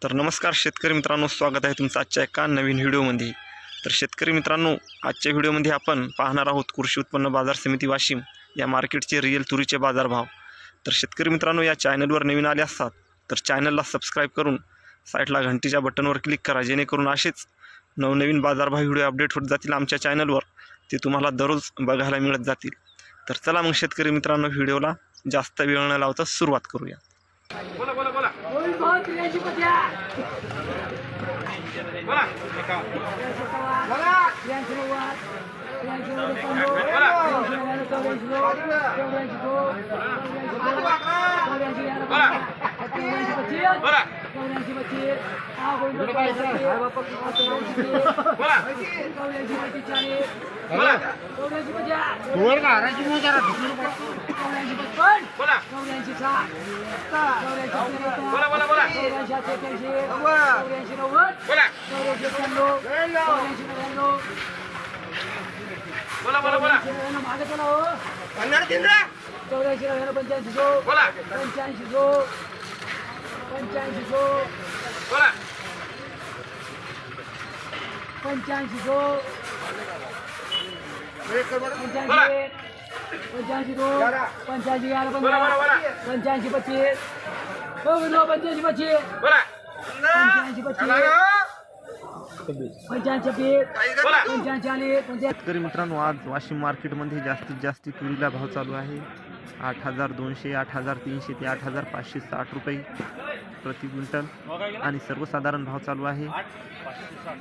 तर नमस्कार शेतकरी मित्रांनो, स्वागत आहे तुमचं आजच्या एका नवीन व्हिडिओमध्ये। तर शेतकरी मित्रांनो, आजच्या व्हिडिओमध्ये आपण पाहणार आहोत कृषी उत्पन्न बाजार समिती वाशिम या मार्केटचे रिअल तुरीचे बाजारभाव। तर शेतकरी मित्रांनो, या चॅनलवर नवीन आले असतात तर चॅनलला सबस्क्राईब करून साईडला घंटीच्या बटनवर क्लिक करा, जेणेकरून असेच नवनवीन बाजारभाव व्हिडिओ अपडेट होत जातील आमच्या चॅनलवर, ते तुम्हाला दररोज बघायला मिळत जातील। तर चला मग शेतकरी मित्रांनो, व्हिडिओला जास्त वेळ न लावता सुरुवात करूया। बोला बोला बोला शेतकरी मित्रांनो, आज वाशिम मार्केटमध्ये जास्तीत जास्त तुरीला भाव चालू आहे 8,200, 8,300 ते 8,560 रुपये प्रति क्विंटल आणि सर्वसाधारण भाव चालू आहे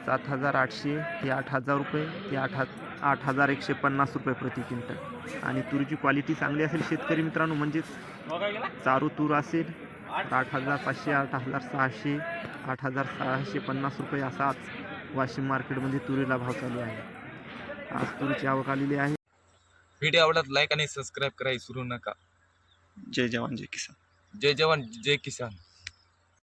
7,800 ते 8,000 रुपये ते 8,150 रुपये प्रति क्विंटल। आणि तुरीची क्वालिटी चांगली असेल शेतकरी मित्रांनो, म्हणजेच चारू तूर असेल 8,500, 8,600, 8,650 रुपये असा आज वाशिम मार्केटमध्ये तुरीला भाव चालू आहे। आज तुरीची आवक आलेली आहे। व्हिडिओ आवडत लाईक आणि सबस्क्राईब करायला विसरू नका। जय जवान जय किसान। जय जवान जय किसान।